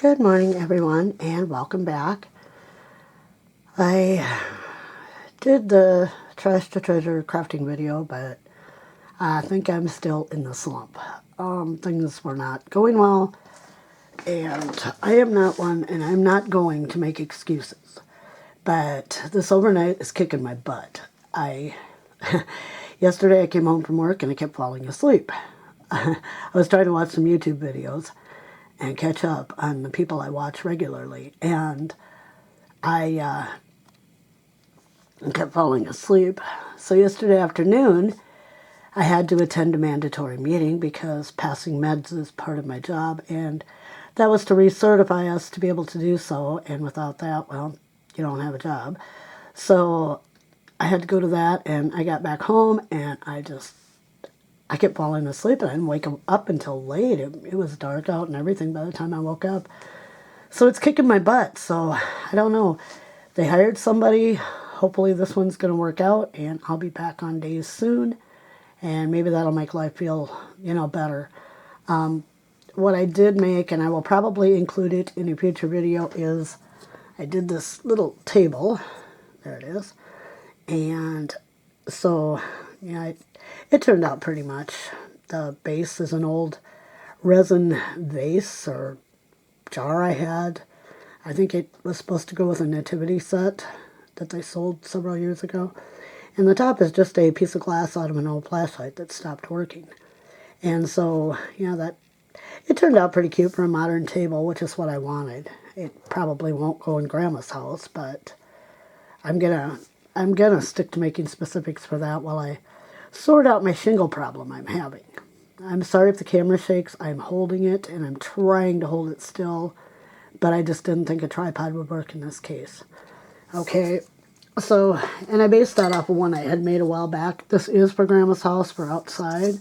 Good morning, everyone, and welcome back. I did the Trash to Treasure crafting video, but I think I'm still in the slump. Things were not going well, and I am not one, and I'm not going to make excuses. But this overnight is kicking my butt. Yesterday I came home from work and I kept falling asleep. I was trying to watch some YouTube videos and catch up on the people I watch regularly, and I kept falling asleep. So yesterday afternoon, I had to attend a mandatory meeting because passing meds is part of my job, and that was to recertify us to be able to do so, and without that, well, you don't have a job. So I had to go to that, and I got back home, and I kept falling asleep, and I didn't wake up until late. It was dark out and everything by the time I woke up. So it's kicking my butt, so I don't know. They hired somebody. Hopefully this one's going to work out, and I'll be back on days soon, and maybe that'll make life feel, better. What I did make, and I will probably include it in a future video, is I did this little table. There it is. And so, yeah, it turned out pretty much. The base is an old resin vase or jar I had. I think it was supposed to go with a nativity set that they sold several years ago. And the top is just a piece of glass out of an old flashlight that stopped working. And so, it turned out pretty cute for a modern table, which is what I wanted. It probably won't go in Grandma's house, but I'm gonna stick to making specifics for that while I sort out my shingle problem I'm having. I'm sorry if the camera shakes. I'm holding it, and I'm trying to hold it still, but I just didn't think a tripod would work in this case. Okay, so, and I based that off of one I had made a while back. This is for Grandma's house for outside,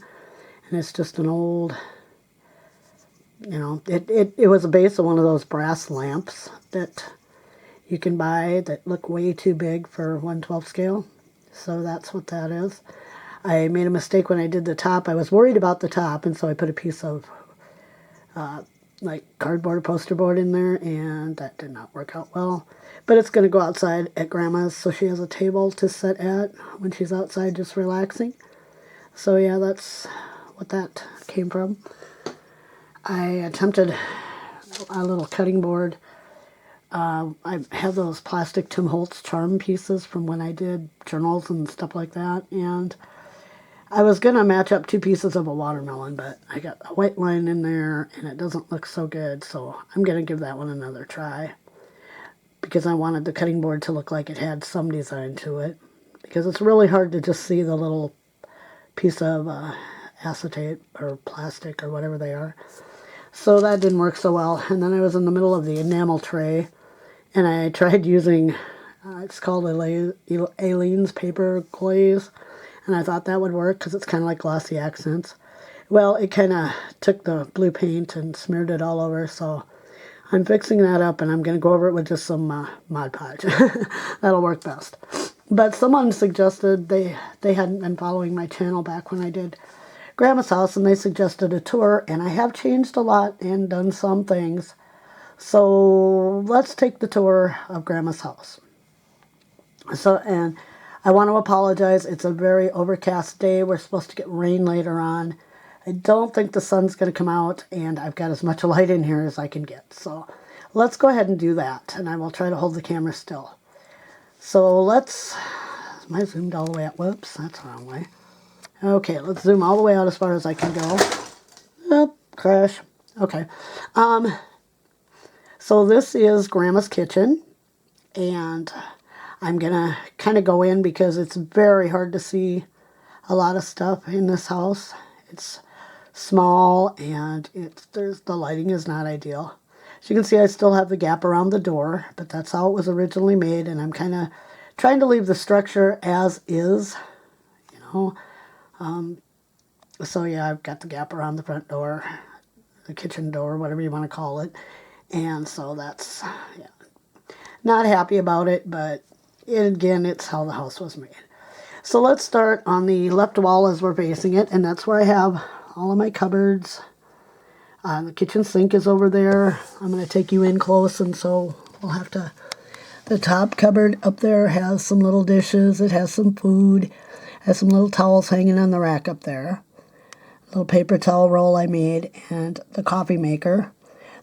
and it's just an old, it was a base of one of those brass lamps that you can buy that look way too big for 1/12 scale. So that's what that is. I made a mistake when I did the top. I was worried about the top, and so I put a piece of like cardboard or poster board in there, and that did not work out well. But it's going to go outside at Grandma's, so she has a table to sit at when she's outside just relaxing. So yeah, that's what that came from. I attempted a little cutting board. I have those plastic Tim Holtz charm pieces from when I did journals and stuff like that, and I was going to match up two pieces of a watermelon, but I got a white line in there, and it doesn't look so good, so I'm going to give that one another try, because I wanted the cutting board to look like it had some design to it, because it's really hard to just see the little piece of acetate or plastic or whatever they are. So that didn't work so well, and then I was in the middle of the enamel tray, and I tried using, it's called Aleene's paper glaze, and I thought that would work because it's kind of like glossy accents. Well, it kind of took the blue paint and smeared it all over, so I'm fixing that up, and I'm going to go over it with just some Mod Podge. That'll work best. But someone suggested, they hadn't been following my channel back when I did Grandma's house, and they suggested a tour, and I have changed a lot and done some things. So let's take the tour of Grandma's house. So, and I want to apologize. It's a very overcast day. We're supposed to get rain later on. I don't think the sun's going to come out, and I've got as much light in here as I can get. So let's go ahead and do that, and I will try to hold the camera still. So let's, am I zoomed all the way out? Whoops, that's the wrong way. Okay, let's zoom all the way out as far as I can go. Oh, crash. Okay. So this is Grandma's kitchen, and I'm going to kind of go in because it's very hard to see a lot of stuff in this house. It's small, and the lighting is not ideal. As you can see, I still have the gap around the door, but that's how it was originally made, and I'm kind of trying to leave the structure as is, So yeah, I've got the gap around the front door, the kitchen door, whatever you want to call it, and so that's, not happy about it, but again, it's how the house was made. So let's start on the left wall as we're facing it, and that's where I have all of my cupboards. The kitchen sink is over there. I'm going to take you in close, and so we'll have to... The top cupboard up there has some little dishes. It has some food. Has some little towels hanging on the rack up there. A little paper towel roll I made, and the coffee maker.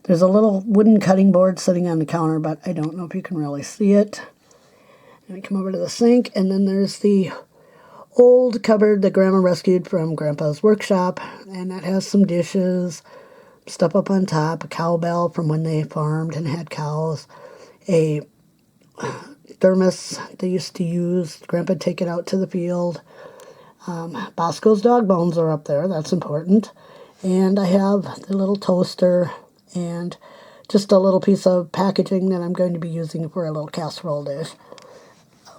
There's a little wooden cutting board sitting on the counter, but I don't know if you can really see it. And we come over to the sink, and then there's the old cupboard that Grandma rescued from Grandpa's workshop, and that has some dishes, stuff up on top, a cowbell from when they farmed and had cows, a thermos they used to use. Grandpa would take it out to the field. Bosco's dog bones are up there. That's important. And I have the little toaster and just a little piece of packaging that I'm going to be using for a little casserole dish.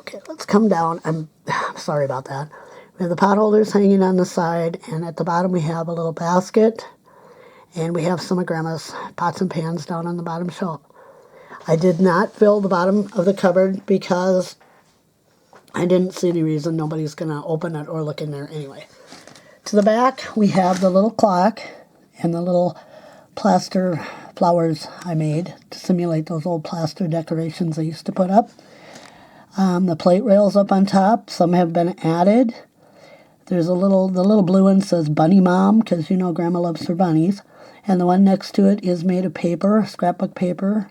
Okay, let's come down. I'm sorry about that. We have the pot holders hanging on the side, and at the bottom we have a little basket, and we have some of Grandma's pots and pans down on the bottom shelf. I did not fill the bottom of the cupboard because I didn't see any reason. Nobody's going to open it or look in there anyway. To the back, we have the little clock and the little plaster flowers I made to simulate those old plaster decorations I used to put up. The plate rails up on top. Some have been added. There's the little blue one says Bunny Mom, because you know Grandma loves her bunnies. And the one next to it is made of paper, scrapbook paper,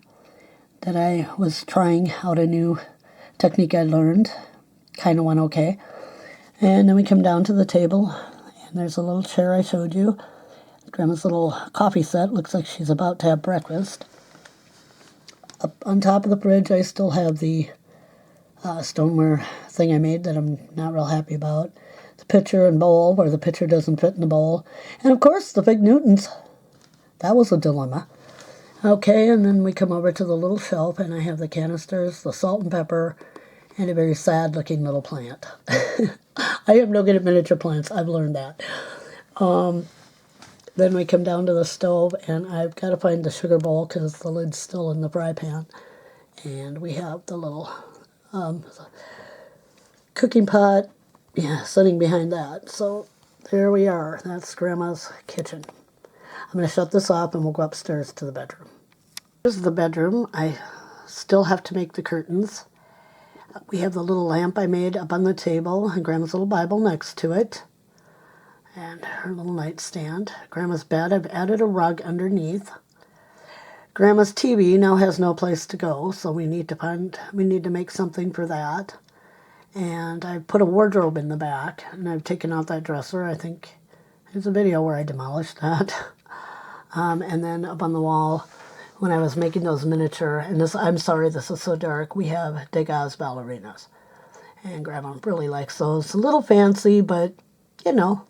that I was trying out a new technique I learned. Kind of went okay. And then we come down to the table, and there's a little chair I showed you. Grandma's little coffee set. Looks like she's about to have breakfast. Up on top of the fridge, I still have the stoneware thing I made that I'm not real happy about. The pitcher and bowl, where the pitcher doesn't fit in the bowl. And of course, the Fig Newtons. That was a dilemma. Okay, and then we come over to the little shelf, and I have the canisters, the salt and pepper, and a very sad-looking little plant. I am no good at miniature plants. I've learned that. Then we come down to the stove, and I've got to find the sugar bowl because the lid's still in the fry pan. And we have the little cooking pot, sitting behind that. So there we are. That's Grandma's kitchen. I'm going to shut this off, and we'll go upstairs to the bedroom. Here's the bedroom. I still have to make the curtains. We have the little lamp I made up on the table, and Grandma's little Bible next to it, and her little nightstand. Grandma's bed, I've added a rug underneath. Grandma's TV now has no place to go, so we need to make something for that. And I put a wardrobe in the back, and I've taken out that dresser. I think there's a video where I demolished that. And then up on the wall, when I was making those miniature, and this, I'm sorry this is so dark, we have Degas ballerinas. And Grandma really likes those. A little fancy, but, you know,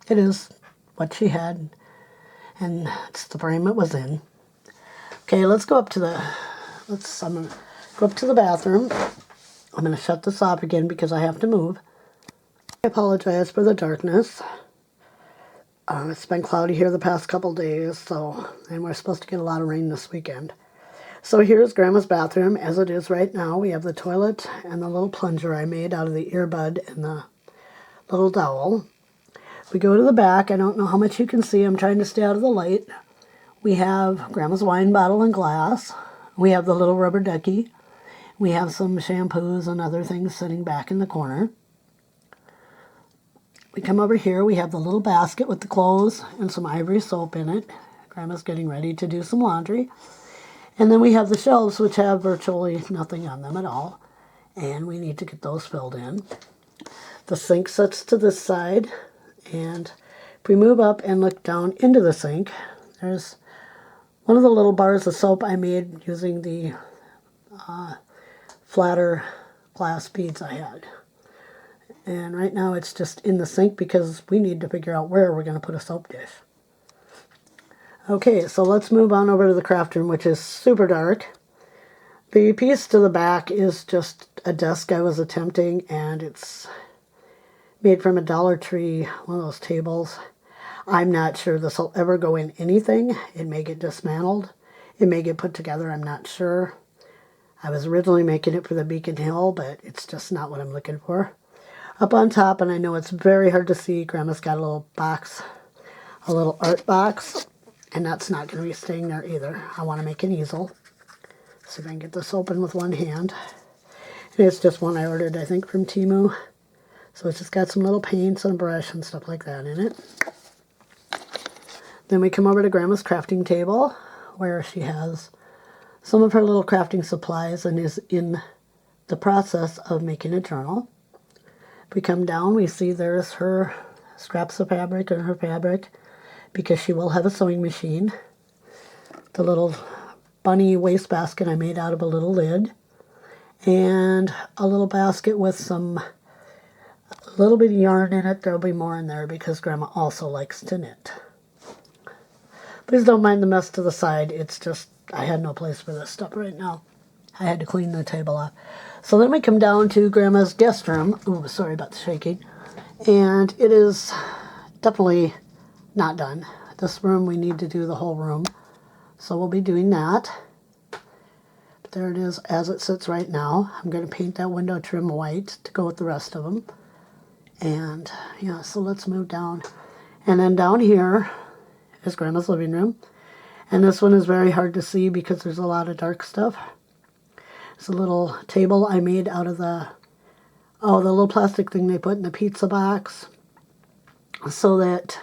it is what she had, and it's the frame it was in. Okay, let's go up to the, I'm going to go up to the bathroom. I'm going to shut this off again because I have to move. I apologize for the darkness. It's been cloudy here the past couple days, and we're supposed to get a lot of rain this weekend. So here's Grandma's bathroom as it is right now. We have the toilet and the little plunger I made out of the earbud and the little dowel. We go to the back. I don't know how much you can see. I'm trying to stay out of the light. We have Grandma's wine bottle and glass. We have the little rubber ducky. We have some shampoos and other things sitting back in the corner. We come over here, we have the little basket with the clothes and some Ivory soap in it. Grandma's getting ready to do some laundry. And then we have the shelves, which have virtually nothing on them at all. And we need to get those filled in. The sink sits to this side. And if we move up and look down into the sink, there's one of the little bars of soap I made using the flatter glass beads I had. And right now it's just in the sink because we need to figure out where we're going to put a soap dish. Okay, so let's move on over to the craft room, which is super dark. The piece to the back is just a desk I was attempting, and it's made from a Dollar Tree, one of those tables. I'm not sure this will ever go in anything. It may get dismantled. It may get put together, I'm not sure. I was originally making it for the Beacon Hill, but it's just not what I'm looking for. Up on top, and I know it's very hard to see, Grandma's got a little box, a little art box. And that's not going to be staying there either. I want to make an easel. See if I can get this open with one hand. And it's just one I ordered, I think, from Temu. So it's just got some little paints and a brush and stuff like that in it. Then we come over to Grandma's crafting table, where she has some of her little crafting supplies and is in the process of making a journal. If we come down, we see there's her scraps of fabric and her fabric, because she will have a sewing machine. The little bunny wastebasket I made out of a little lid, and a little basket with a little bit of yarn in it. There'll be more in there because Grandma also likes to knit. Please don't mind the mess to the side. It's just I had no place for this stuff right now. I had to clean the table off. So then we come down to Grandma's guest room. Ooh, sorry about the shaking. And it is definitely not done. This room, we need to do the whole room. So we'll be doing that. But there it is as it sits right now. I'm going to paint that window trim white to go with the rest of them. And yeah, so let's move down. And then down here is Grandma's living room. And this one is very hard to see because there's a lot of dark stuff. It's a little table I made out of the little plastic thing they put in the pizza box. So that,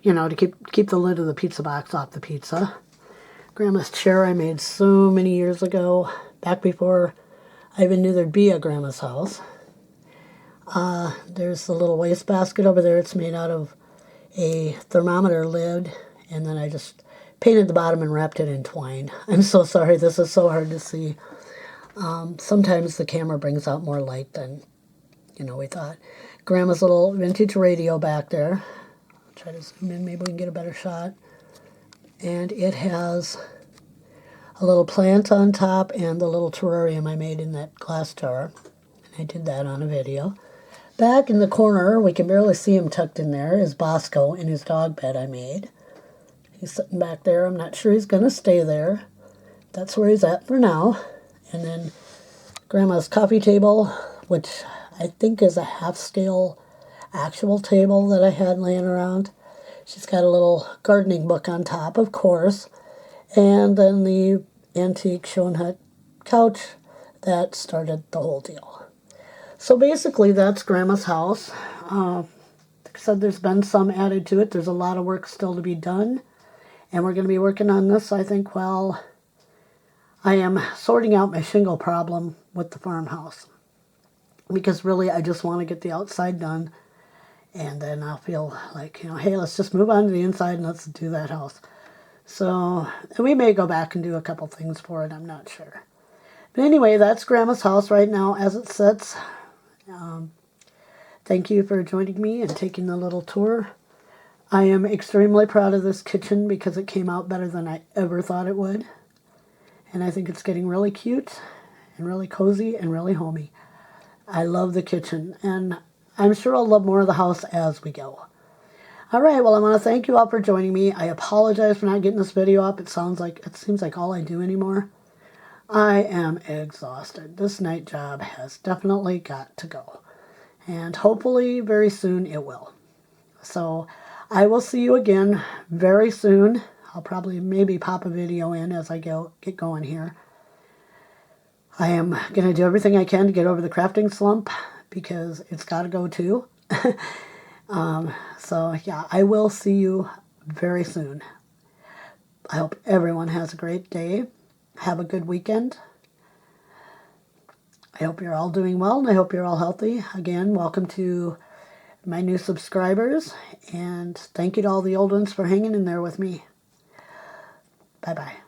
to keep the lid of the pizza box off the pizza. Grandma's chair I made so many years ago, back before I even knew there'd be a Grandma's house. There's the little wastebasket over there. It's made out of a thermometer lid, and then I just painted the bottom and wrapped it in twine. I'm so sorry, this is so hard to see. Sometimes the camera brings out more light than, we thought. Grandma's little vintage radio back there. Try to zoom in, maybe we can get a better shot. And it has a little plant on top and the little terrarium I made in that glass jar. And I did that on a video. Back in the corner, we can barely see him tucked in there, is Bosco in his dog bed I made. He's sitting back there. I'm not sure he's going to stay there. That's where he's at for now. And then Grandma's coffee table, which I think is a half-scale actual table that I had laying around. She's got a little gardening book on top, of course, and then the antique Schoenhut couch that started the whole deal. So basically that's Grandma's house. Like I said, there's been some added to it. There's a lot of work still to be done, and we're going to be working on this, I think, while I am sorting out my shingle problem with the farmhouse, because really I just want to get the outside done. And then I'll feel like, hey, let's just move on to the inside and let's do that house. So, and we may go back and do a couple things for it. I'm not sure. But anyway, that's Grandma's house right now as it sits. Thank you for joining me and taking the little tour. I am extremely proud of this kitchen because it came out better than I ever thought it would. And I think it's getting really cute and really cozy and really homey. I love the kitchen, and I'm sure I'll love more of the house as we go. All right, well, I want to thank you all for joining me. I apologize for not getting this video up. It seems like all I do anymore. I am exhausted. This night job has definitely got to go. And hopefully very soon it will. So I will see you again very soon. I'll probably maybe pop a video in as I get going here. I am going to do everything I can to get over the crafting slump, because it's got to go too. So yeah, I will see you very soon. I hope everyone has a great day. Have a good weekend. I hope you're all doing well, and I hope you're all healthy. Again, welcome to my new subscribers, and thank you to all the old ones for hanging in there with me. Bye-bye.